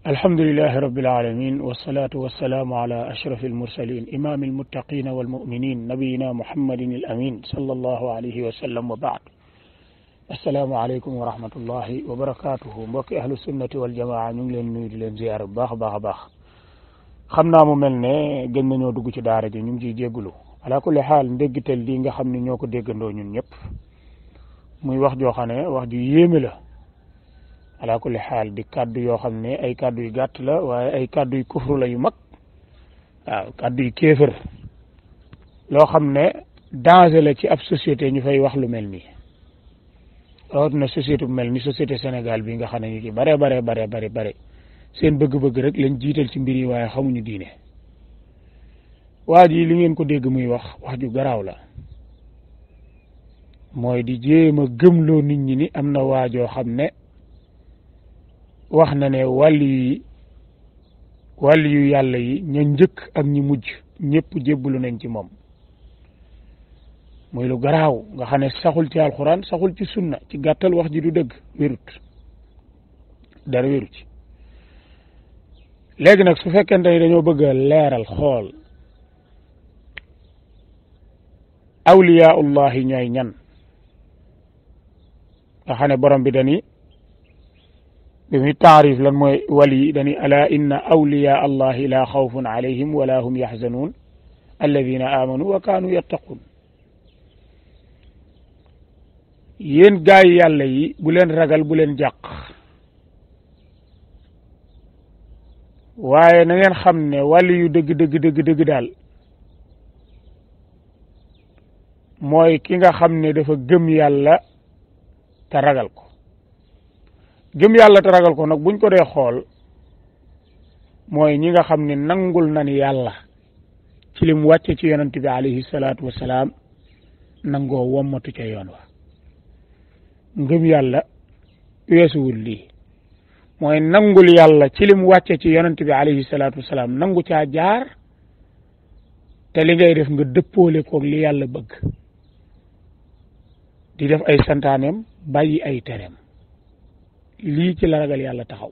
الحمد لله رب العالمين والصلاة والسلام على أشرف المرسلين إمام المتقين والمؤمنين نبينا محمد الأمين صلى الله عليه وسلم وبعد السلام عليكم ورحمة الله وبركاته mbokk ahlu sunnati wal jamaa ñu ngi leen nuyu di leen ziyaar bu baax xam naa mu mel ne gën nañoo dugg ci daara ji ñu ngi ciy jéggulu ala kulli xaal ndéggital lii nga xam ne ñoo ko déggandoo ñun ñëpp muy wax joo xam ne wax ju yéeme la ala kulli xaal di kàddu yoo xam ne ay kàddu yu gàtt la waaye ay kàddu yu kufru la yu mag waaw kàddu yu kéefër loo xam ne danger la ci ab société ñu fay wax lu mel nii rawatina société bu mel ni société Sénégal bi nga xam ne ñu ci bare seen bëgg-bëgg rek lañ jiital ci mbir yi waaye xamuñu diine waa ji li ngeen ko dégg muy wax ju garaaw la mooy di jéem a gëmloo nit ñi ni am na waajoo xam ne wax na ne wàlli yu yàlla yi ña njëkk ak ñi mujj ñëpp jébbalu nañ ci moom muy lu garaaw nga xam ne saxul ci alxuraan saxul ci sunna ci gàttal wax ji du dëgg wérut dara wéru ci léegi nag su fekkente ni dañoo bëgg a leeral xool awliyaullahi ñooy ñan nga xam ne borom bi dani bi muy taarif lan mooy wali dani ala inna awliya allahi la xawfun alayhim wala hum yaxzanuun alladina amanu wa kaanu yattaqun yéen gaay yàlla yi bu leen ragal bu leen jàq waaye na ngeen xam ne wàlli yu dëgg daal mooy ki nga xam ne dafa gëm yàlla te ragal ko gëm yàlla te ragal ko nag buñ ko dee xool mooy ñi nga xam ne nangul nañ yàlla ci lim wàcce ci yonent bi alayhi salaatu wasalaam nangoo wommatu ca yoon wa ngëm yàlla weesuwul lii mooy nangul yàlla ci lim wàcce ci yonent bi alayhi salaatu wasalaam nangu caa jaar te li ngay def nga dëppoole koog li yàlla bëgg di def ay santaaneem bàyyi ay tereem lii ci la ragal yàlla taxaw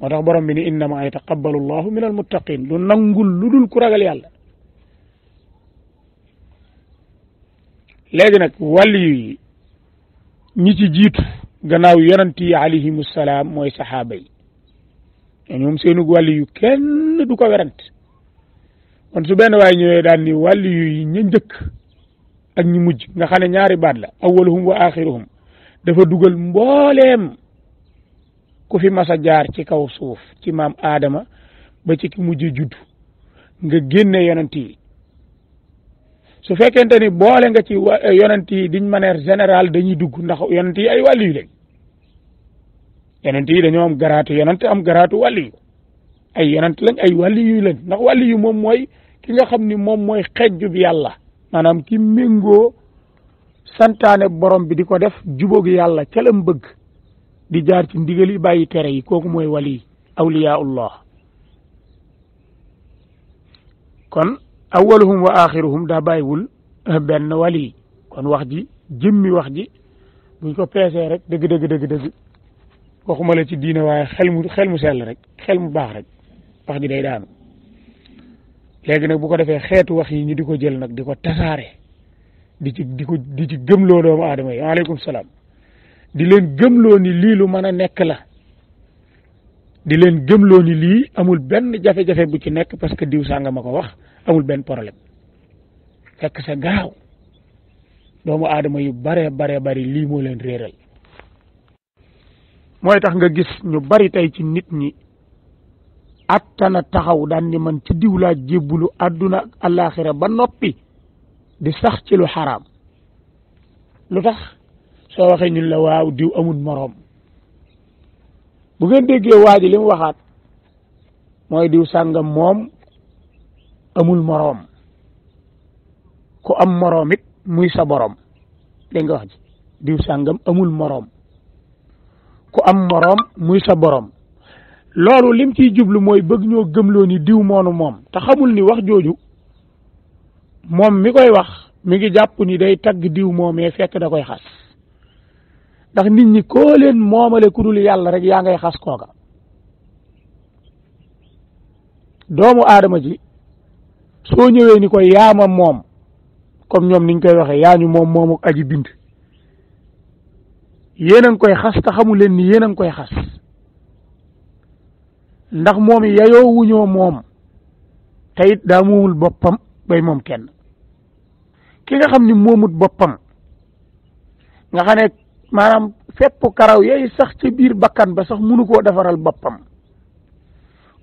moo tax borom bi ni innama yataqabbalu llahu min almuttaqin lu nangul lu dul ku ragal yàlla léegi nag wàlli yi ñi ci jiitu gannaaw yonent yi alayhimu salaam mooy saxaaba yi ñoom seenug wàlli yu kenn du ko werante kon su benn waay ñëwee daan ni wàlli yu ña njëkk ak ñi mujj nga xam ne ñaari baat la awwaluhum wa axiruhum dafa dugal mbooleem ku fi mas a jaar ci kaw suuf ci maam Aadama ba ci ki mujj judd nga génne yonent yi su fekkente ni boole nga ci yonent yi d'une manière générale dañuy dugg ndax yonent yi ay wàlli yu lañ yonent yi dañoo am garaatu yonent am garaatu wàlli yu ay yonent lañ ay wàlli yu lañ ndax wàlli yu moom mooy ki nga xam ni moom mooy xejju bi yàlla maanaam ki méngoo santaane borom bi di ko def jubóog yàlla ca lam bëgg di jaar ci ndigal yi bàyyi tere yi kooku mooy wali awliyaullah kon awwaluhum wa axiruhum daa bàyyiwul benn wali kon wax ji jëmmi wax ji buñ ko peesee rek dëgg waxuma la ci diine waaye xel mu sell rek xel mu baax rek wax ji day daanu léegi nag bu ko defee xeetu wax yi ñu di ko jël nag di ko tasaare di ci gëmloo doomu aadama yi waaleykum salaam di leen gëmloo ni lii lu mën a nekk la di leen gëmloo ni lii amul benn jafe-jafe bu ci nekk parce que diw sànga ma ko wax amul benn problème fekk sa gaaw doomu aadama yu bari lii moo leen réeral mooy tax nga gis ñu bari tey ci nit ñi attana taxaw daan ni man ci diw laa jébbulu àdduna ak àllaaxira ba noppi di sax ci lu xaraam lu tax soo waxee ñun la waaw diw amul moroom bu ngeen déggee waa ji li mu waxaat mooy diw sàngam moom amul moroom ku am moroom it muy sa borom dégg nga wax ji diw sàngam amul moroom ku am moroom muy sa borom loolu lim ciy jublu mooy bëgg ñoo gëmloo ni diw moonu moom te xamul ni wax jooju moom mi koy wax mi ngi jàpp ni day tagg diw moomee fekk da koy xas ndax nit ñi koo leen moomale ku dul yàlla rek yaa ngay xas kooka doomu aadama ji soo ñëwee ni ko yaama moom comme ñoom niñ koy waxee yaa ñu moom moomu aji bind yéen a ngi koy xas te xamu leen ni yéen a ngi koy xas ndax moom yayoo wuñoo moom te it daa moomul boppam bay moom kenn ki nga xam ni moomut boppam nga xam ne maanaam fépp karaw yay sax ci biir bakkan ba sax mënu koo defaral boppam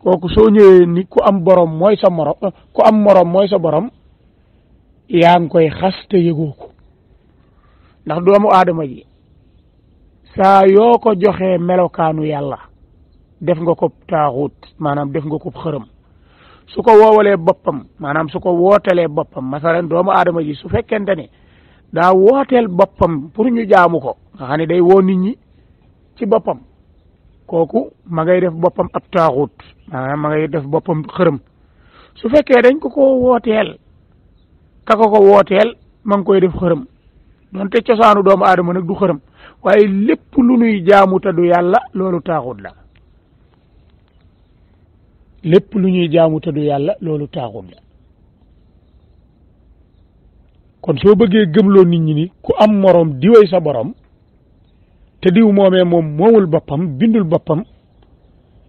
kooku soo ñëwee ni ku am borom mooy sa morom ku am morom mooy sa borom yaa ngi koy xas te yëgoo ko ndax doomu aadama ji saa yoo ko joxee melokaanu yàlla def nga ko taaxut maanaam def nga ko xërëm su ko woowalee boppam maanaam su ko wootelee boppam masalan doomu aadama ji su fekkente ne daa wooteel boppam pour ñu jaamu ko nga xam ne day woo nit ñi ci boppam kooku ma ngay def boppam ab taaxut maanaam ma ngay def boppam xërëm su fekkee dañ ko wooteel ka ko wooteel ma ngi koy def xërëm donte cosaanu doomu aadama nag du xërëm waaye lépp lu nuy jaamu te du yàlla loolu taaxut la lépp lu ñuy jaamu te du yàlla loolu taaxut la kon soo bëggee gëmloo nit ñi ni ku am morom diwee sa borom te diw moomee moom moomul boppam bindul boppam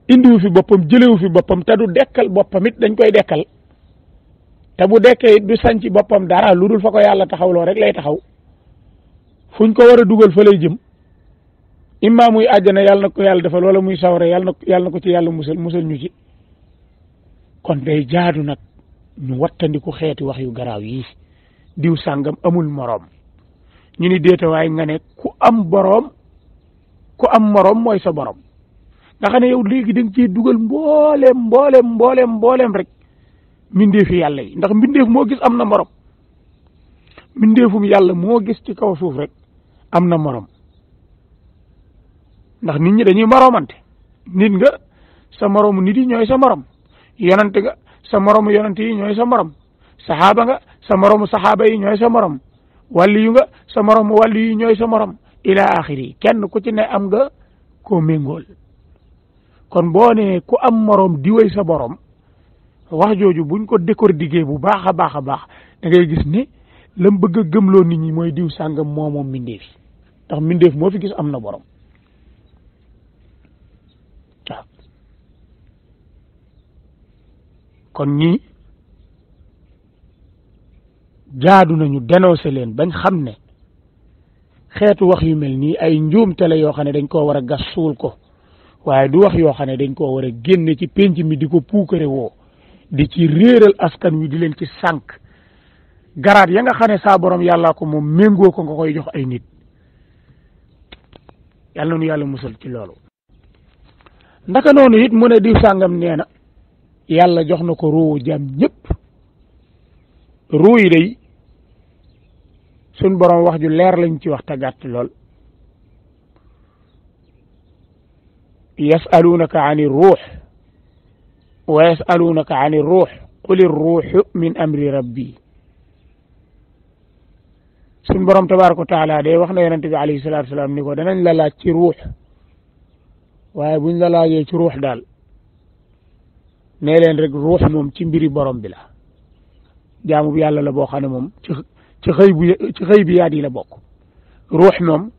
indiwu fi boppam jëlewu fi boppam te du dekkal boppam it dañ koy dekkal te bu dekkee it du sañ ci boppam dara lu dul fa ko yàlla taxawloo rek lay taxaw fuñ ko war a dugal fa lay jëm imma muy àjjana yàlla na ko yàlla defal wala muy sawara yàlla na ko ci yàlla musal ñu ci kon day jaadu nag ñu wattandiku xeeti wax yu garaaw yi diw sàngam amul moroom ñu ni déeta waaye nga ne ku am moroom mooy sa borom nga xam ne yow léegi da nga ciy dugal mboolem rek mbindeefi yàlla yi ndax mbindeef moo gis am na morom mbindeefum yàlla moo gis ci kaw suuf rek am na morom ndax nit ñi dañuy moromante nit nga sa moromu nit yi ñooy sa morom yonante nga sa moromu yonante yi ñooy sa morom saxaaba nga sa moromu saxaaba yi ñooy sa morom wàlli yu nga sa moromu wàlli yi ñooy sa morom ila axiri kenn ku ci ne am nga koo méngool kon boo ne ku am morom diwéy sa borom wax jooju buñ ko décortiquer bu baax a baax da ngay gis ne lam bëgg a gëmloo nit ñi mooy diw sàngam moomoom mbindeef ndax mbindeef moo fi gis am na borom waaw kon ñii jaadu nañu dénoncé leen bañ xam ne xeetu wax yu mel nii ay njuumte la yoo xam ne dañ koo war a gas suul ko waaye du wax yoo xam ne dañ koo war a génne ci penc mi di ko puukare woo di ci réeral askan wi di leen ci sànq garaat ya nga xam ne saa borom yàllaa ko moom méngoo ko nga koy jox ay nit yàlla na nu yàlla musal ci loolu ndaka noonu it mu ne diw sàngam nee na yàlla jox na ko ruuwu jàmm ñëpp ruu yi day suñ borom wax ju leer lañ ci wax te gàtt lool yasalunaka ani ruux wa yasalunaka ani ruux quli ruuxu min amri rabbi suñ borom tabaraka wa taala day wax na yonente bi alayhi salatu wasalaam ni ko danañ la laaj ci ruux waaye buñ la laajee ci ruux daal nee leen rek ruux moom ci mbiri borom bi la jaamu bi yàlla la boo xam ne moom ci xëy bi yaat yi la bokk ruux moom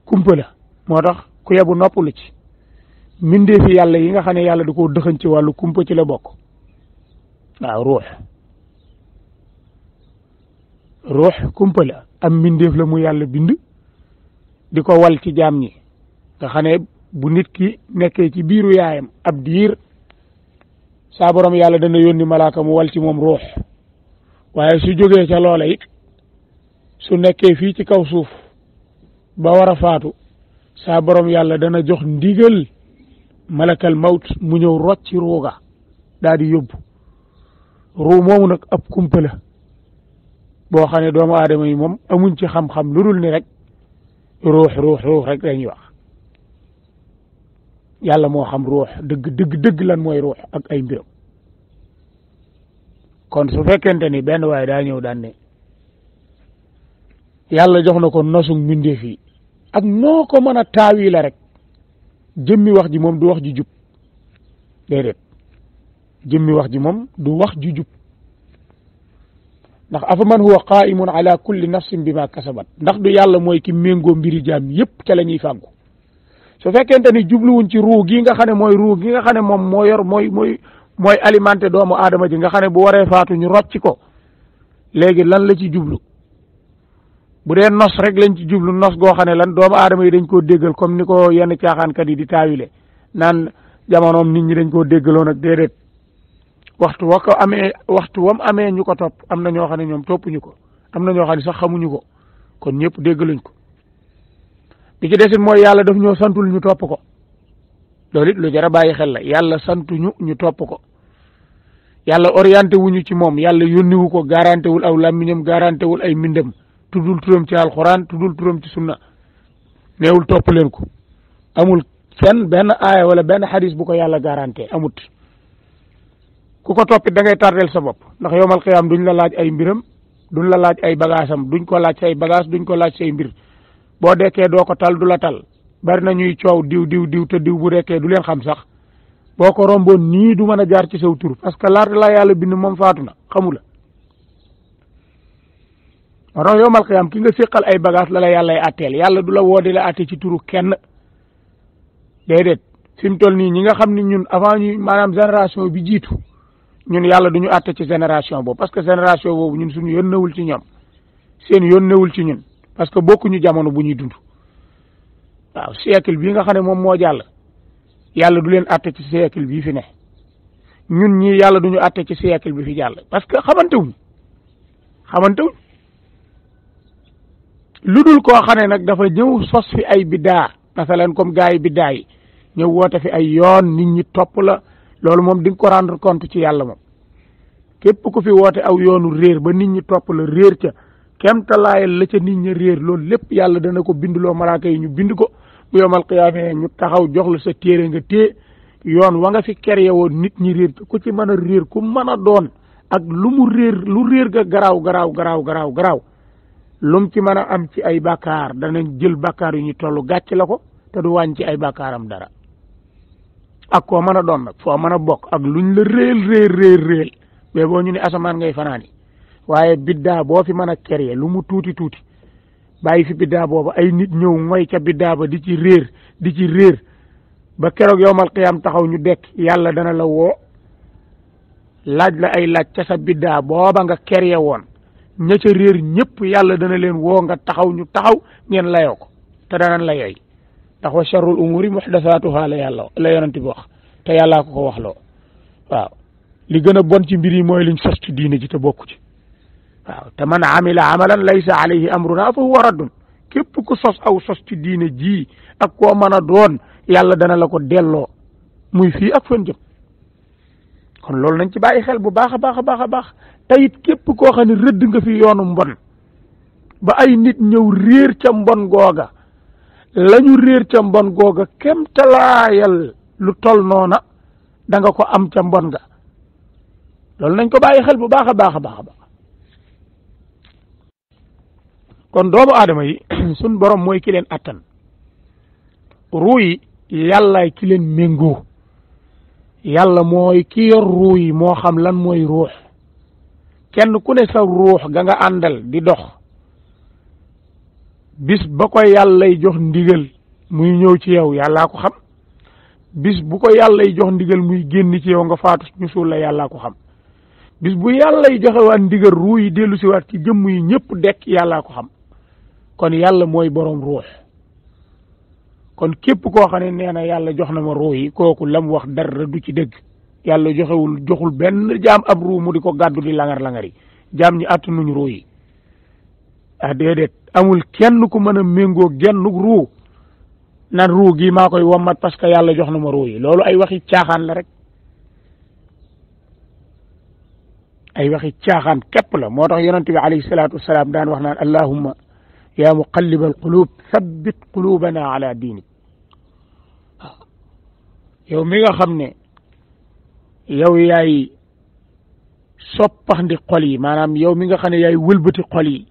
kumpa la moo tax ku yebu noppalu ci mbindeefi yàlla yi nga xam ne yàlla da koo dëxañ ci wàllu kumpa ci la bokk waaw ruux kumpa la am mbindeef la mu yàlla bind di ko wal ci jaam ñi nga xam ne bu nit ki nekkee ci biiru yaayam ab diir saa borom yàlla dana yónni malaaka mu wal ci moom ruux waaye su jógee ca loola it su nekkee fii ci kaw suuf ba war a faatu saa borom yàlla dana jox ndigal malakal mawt mu ñëw rocci ruuga daal di yóbbu ruu moomu nag ab kumpa la boo xam ne doomu aadama yi moom amuñ ci xam-xam lu dul ni rek ruux rek dañuy wax yàlla moo xam ruux dëgg lan mooy ruux ak ay mbiram kon su fekkente ni benn waaye daa ñëw daan ne yàlla jox na ko nosu mbindeef yi ak noo ko mën a taawi la rek jëmmi wax ji moom du wax ji jub déedéet jëmmi wax ji moom du wax ju jub ndax afa man huwa qaimun ala kulli nafsin bima kasabat ndax du yàlla mooy ki méngoo mbiri jaam yépp ca la ñuy fàggu su fekkente ni jubluwuñ ci ruu gi nga xam ne mooy ruu gi nga xam ne moom moo yor mooy alimenté doomu aadama ji nga xam ne bu waree faatu ñu rocc ko léegi lan la ci jublu bu dee nos rek lañ ci jublu nos goo xam ne lan doomu aadama yi dañ koo déggal comme ni ko yenn caaxaankat yi di taawile naan jamonoom nit ñi dañ koo déggaloon ak déedéet waxtu wam amee ñu ko topp am na ñoo xam ne ñoom toppuñu ko am na ñoo xam ne sax xamuñu ko kon ñëpp déggaluñ ko bi ci desit mooy yàlla daf ñoo santul ñu topp ko loolu it lu jar a bàyyi xel la yàlla santuñu ñu topp ko yàlla orienté wuñu ci moom yàlla yónniwu ko garanté wul aw làmmiñam garanté wul ay mbindam tuddul turam ci alxuraan tuddul turam ci sunna neewul topp leen ko amul fenn benn aaya wala benn xadis bu ko yàlla garanté amut ku ko toppit da ngay tardel sa bopp ndax yowmal qiyaam duñ la laaj ay mbiram duñ la laaj ay bagaasam duñ ko laaj say bagage duñ ko laaj say mbir boo dekkee doo ko tal du la tal bari na ñuy coow diw te diw bu dekkee du leen xam sax boo ko romboon nii du mën a jaar ci saw tur parce que laata la yàlla bind moom faatu na xamu la moo tax yowmal qiyaam ki nga séqal ay bagage la yàlla ay atteel yàlla du la woo di la atte ci turu kenn déedéet fi mu toll nii ñi nga xam ne ñun avant ñu maanaam génération bi jiitu ñun yàlla duñu atte ci génération boobu parce que génération boobu ñun suñu yónnewul ci ñoom seen yónnewul ci ñun parce que bokkuñu jamono bu ñuy dund waaw siècle bii nga xam ne moom moo jàll yàlla du leen atte ci siècle bii fi ne ñun ñii yàlla duñu atte ci siècle bi fi jàll parce que xamantewuñ lu dul koo xam ne nag dafa ñëw sos fi ay biddaa masalan comme gars yi biddaa yi ñëw woote fi ay yoon nit ñi topp la loolu moom di nga ko rendre compte ci yàlla moom képp ku fi woote aw yoonu réer ba nit ñi topp la réer ca kemtalaayal la ca nit ñi réer loolu lépp yàlla dana ko bindloo malaaka yi ñu bind ko bu yomal qiyaamee ñu taxaw jox la sa téere nga téye yoon wa nga fi créé woon nit ñi réer ku ci mën a réer ku mën a doon ak lu réer ga garaaw lum ci mën a am ci ay bàkkaar danañ jël bàkkaar yu ñu toll gàcc la ko te du wàññi ci ay bàkkaaram dara ak koo mën a doon nag foo mën a bokk ak luñ la réel mais boo ñu ne asamaan ngay fanaani waaye biddaa boo fi mën a créer lu mu tuuti bàyyi fi biddaa boobu ay nit ñëw mooy ca biddaa ba di ci réer ba keroog yowmal qiyaam taxaw ñu dekk yàlla dana la woo laaj la ay laaj ca sa biddaa booba nga créer woon ña ca réer ñëpp yàlla dana leen woo nga taxaw ñu taxaw ngeen layoo ko te danañ la yooy ndax wa sharrul umuri muhdathatuha la yonent bi wax te yàllaa ko wax loo waaw li gën a bon ci mbir yi mooy liñ sos ci diine ji te bokku ci waaw te man amila amalan laysa alayhi amruna fa huwa raddun képp ku sos aw sos ci diine ji ak koo mën a doon yàlla dana la ko delloo muy fii ak fan jëm kon loolu nañ ci bàyyi xel bu baax a baax te it képp koo xam ne rëdd nga fi yoonu mbon ba ay nit ñëw réer ca mbon googa lañu réer ca mbon googa kem talaayal lu tol noona da nga ko am ca mbon nga loolu nañ ko bàyyi xel bu baax a baax kon doomu aadama yi sun borom mooy ki leen attan ruu yi yàllaay ki leen méngoo yàlla mooy ki yor ruu yi moo xam lan mooy ruux kenn ku ne sa ruux ga nga àndal di dox bis ba ko yàllay jox ndigal muy ñëw ci yow yàllaa ko xam bis bu ko yàllay jox ndigal muy génn ci yow nga faatu ñu suul la yàllaa ko xam bis bu yàllay joxe waat ndigal ruu yi dellu si waat ci jëmm yi ñëpp dekk yàllaa ko xam kon yàlla mooy borom ruux kon képp koo xam ne nee na yàlla jox na ma ruu yi kooku lam wax dara du ci dëgg yàlla joxul benn jaam ab ruu mu di ko gàddu di langar yi jaam ñi attanuñ ruu yi déedéet amul kenn ku mën a méngoo genn ruu nan ruu gi maa koy wommat parce que yàlla jox na ma ruu yi loolu ay waxi caaxaan la rek ay waxi caaxaan képp la moo tax yonent bi alayhi salaatu wasalaam daan wax naan allahumma ya muqallib alqulub thabbit qulubana ala diinik yow mi nga xam ne yow yaay soppax ndi xol yi maanaam yow mi nga xam ne yaay wëlbati xol yi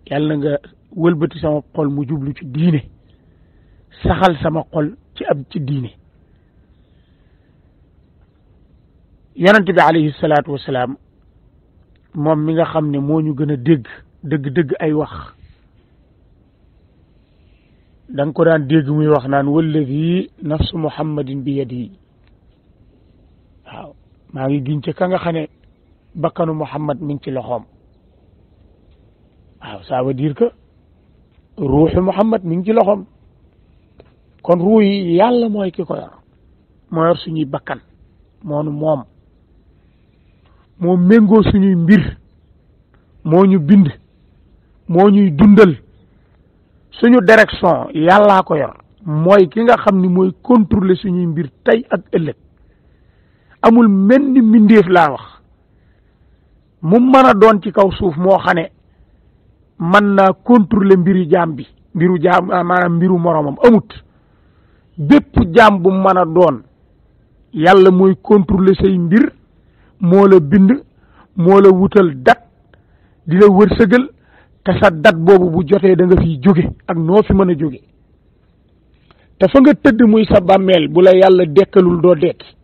yàlla nga wëlbati sama xol mu jublu ci diine saxal sama xol ci diine yonent bi alayhi salaatu wasalaam moom mi nga xam ne moo ñu gën a dëgg ay wax da nga ko daan dégg muy wax naan walladi nafsu muhammadin bi yadihi waaw maa ngi giñ ca ka nga xam ne bakkanu muhammad mi ngi ci loxoom waaw ça veut dire que ruuxu muhammad mi ngi ci loxoom kon ruu yi yàlla mooy ki ko yor moo yor suñuy bakkan moonu moom moo méngoo suñuy mbir moo ñu bind moo ñuy dundal suñu direction yàllaa ko yor mooy ki nga xam ni mooy contrôler suñuy mbir tey ak ëllëg amul menn mbindeef laa wax mu mën a doon ci kaw suuf moo xam ne mën naa contrôler mbiru jaam bi maanaam mbiru moroomam amut bépp jaam bu mën a doon yàlla mooy contrôler say mbir moo la bind moo la wutal dat di la wërsëgal te sa dat boobu bu jotee da nga fiy jóge ak noo fi mën a jóge te fa nga tëdd muy sa bàmmeel bu la yàlla dekkalul doo dekki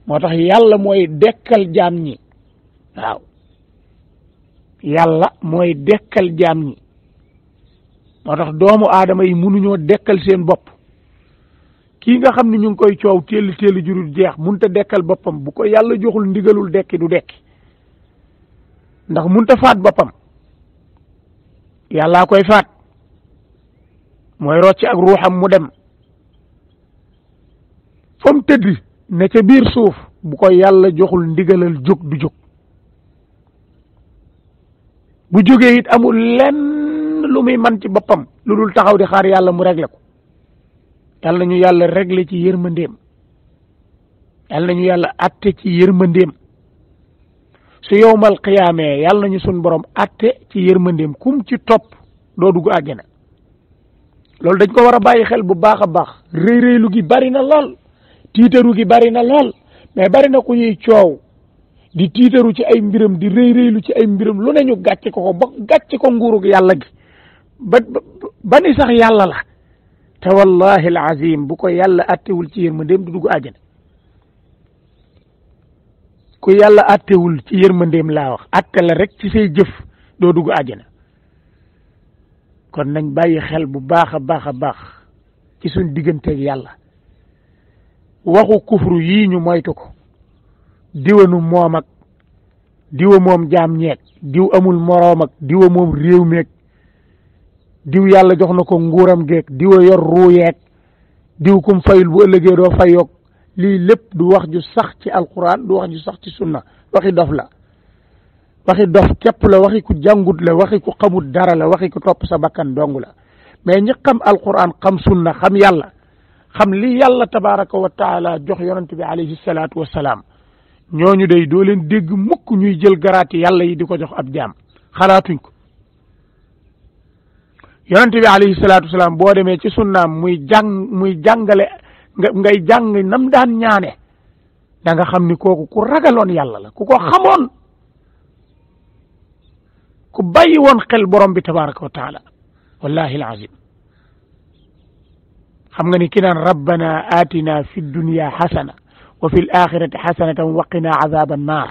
moo tax yàlla mooy dekkal jaam ñi waaw yàlla mooy dekkal jaam ñi moo tax doomu aadama yi mënuñoo dekkal seen bopp kii nga xam ne ñu ngi koy coow téel jurul jeex munta dekkal boppam bu ko yàlla joxul ndigalul dekki du dekki ndax munta faat boppam yàllaa koy faat mooy rocci ak ruuxam mu dem fa mu tëdd ne ca biir suuf bu ko yàlla joxul ndigalal jóg du jóg bu jógee it amul lenn lu muy man ci boppam lu dul taxaw di xaar yàlla mu réglé ko yàlla nañu yàlla réglé ci yërmandeem yàlla nañu yàlla atte ci yërmandeem su yowmal qiyaamee yàlla nañu sun borom atte ci yërmandeem kum ci topp doo dugg àjjana loolu dañ ko war a bàyyi xel bu baax a baax réy-réylu gi bari na lool tiitaru gi bari na lool mais bari na ku ñuy coow di tiitaru ci ay mbiram di réy-réylu ci ay mbiram lu ne ñu gàcce ko ba gàcce ko nguurug yàlla gi ba ni sax yàlla la te wallahi alazim bu ko yàlla attewul ci yërmandeem du dugg àjjana ku yàlla attewul ci yërmandeem laa wax atte la rek ci say jëf doo dugg àjjana kon nañ bàyyi xel bu baax a baax ci suñ digganteeg yàlla waxu kufru yii ñu moytu ko diwanu moom ak diwa moom jaam ñeeg diw amul moroom ak diwa moom réew meeg diw yàlla jox na ko nguuram geeg diwa yor ruuyeeg diw kum fayul bu ëllëgee doo fayoog lii lépp du wax ju sax ci alquran du wax ju sax ci sunna waxi dof la waxi dof képp la waxi ku jàngut la waxi ku xamut dara la waxi ku topp sa bakkan dong la mais ñi xam alquran xam sunna xam yàlla xam li yàlla tabaraka wa taala jox yonent bi alayhi salaatu wasalaam ñooñu day doo leen dégg mukk ñuy jël garaati yàlla yi di ko jox ab jaam xalaatuñ ko yonent bi alayhi salaatu wasalaam boo demee ci sunnaam muy jàngale ngay jàng nam daan ñaane da nga xam ni kooku ku ragaloon yàlla la ku ko xamoon ku bàyyi woon xel borom bi tabaraka wa taala wallahi alazim xam nga ni ki naan rabbana atina fi dunya xasana wa fi l axirati xasanatan wa qina azaba annar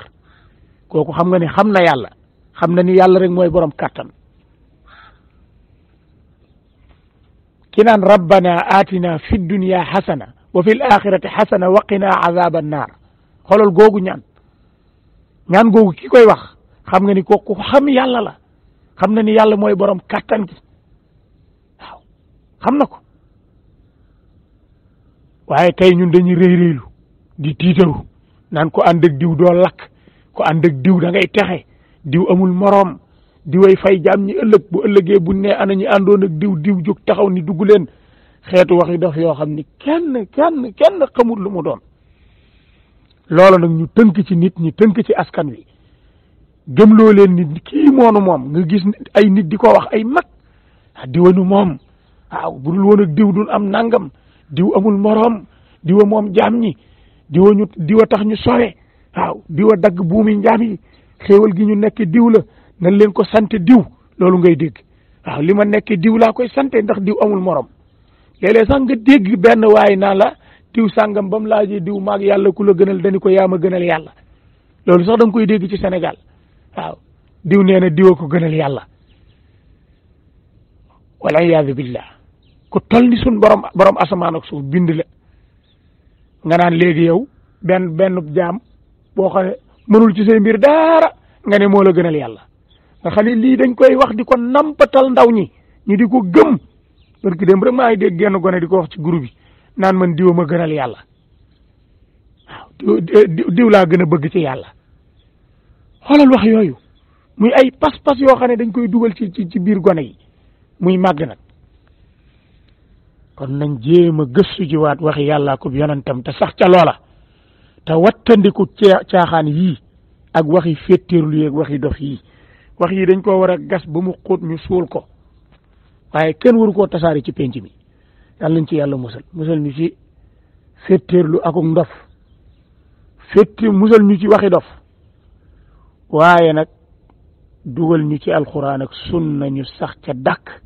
kooku xam nga ni xam na yàlla xam na ni yàlla rek mooy borom kàttan ki naan rabbana atina fi dunya xasana wa fi l axirati xasana wa qina azaba annar xoolal googu ñaan googu ki koy wax xam nga ni kooku xam yàlla la xam na ni yàlla mooy borom kàttan gi waaw xam na ko waaye tey ñun dañuy réy-réylu di tiitaru naan ko ànd ak diw doo lakk ko ànd ak diw da ngay texe diw amul moroom diway fay jaam ñi ëllëg bu ëllëgee bu ne ana ñi àndoon ak diw jóg taxaw ni dugg leen xeetu waxi dox yoo xam ni kenn xamul lu mu doon loolu nag ñu tënk ci nit ñi tënk ci askan wi gëmloo leen nit kii moonu moom nga gis ay nit di ko wax ay mag diwanu moom waaw bu dul woon ak diw dul am nangam diw amul moroom diwa moom jaam ñi diwa tax ñu sowe waaw diwa dagg buumi njaam yi xéewal gi ñu nekk diw la nañ leen ko sant diw loolu ngay dégg waaw li ma nekk diw laa koy sante ndax diw amul morom léeg-léeg sax nga dégg benn waay naa la diw sàngam ba mu laajee diw maag yàlla ku la gënal dañu ko yaa ma gënal yàlla loolu sax da nga koy dégg ci Sénégal waaw diw nee na diwa ko gënal yàlla wala iyaadu billah ku toll ni sun borom asamaan ak suuf bind la nga naan léegi yow benn jaam boo xam ne mënul ci say mbir dara nga ne moo la gënal yàlla nga xam ne lii dañ koy wax di ko nampatal ndaw ñi ñu di ko gëm parce que dem rek maa ngi dégg genn gone di ko wax ci groupe bi naan man diwa ma gënal yàlla waaw diw laa gën a bëgg ci yàlla xoolal wax yooyu muy ay pas-pas yoo xam ne dañ koy dugal ci biir gone yi muy màgg nag kon nañ jéem a gëstu ji waat waxi yàlla ko yonentam te sax ca loola te wattandiku caaxaan yii ak waxi féttéerlu yeeg waxi dof yii wax yi dañ ko war a gas ba mu xóot ñu suul ko waaye kenn waru koo tasaare ci penc mi yàlla nañ ci yàlla musal ñu ci féttéerlu akuk ndof musal ñu ci waxi dof waaye nag dugal ñu ci alxuraan ak sunna ñu sax ca dàkk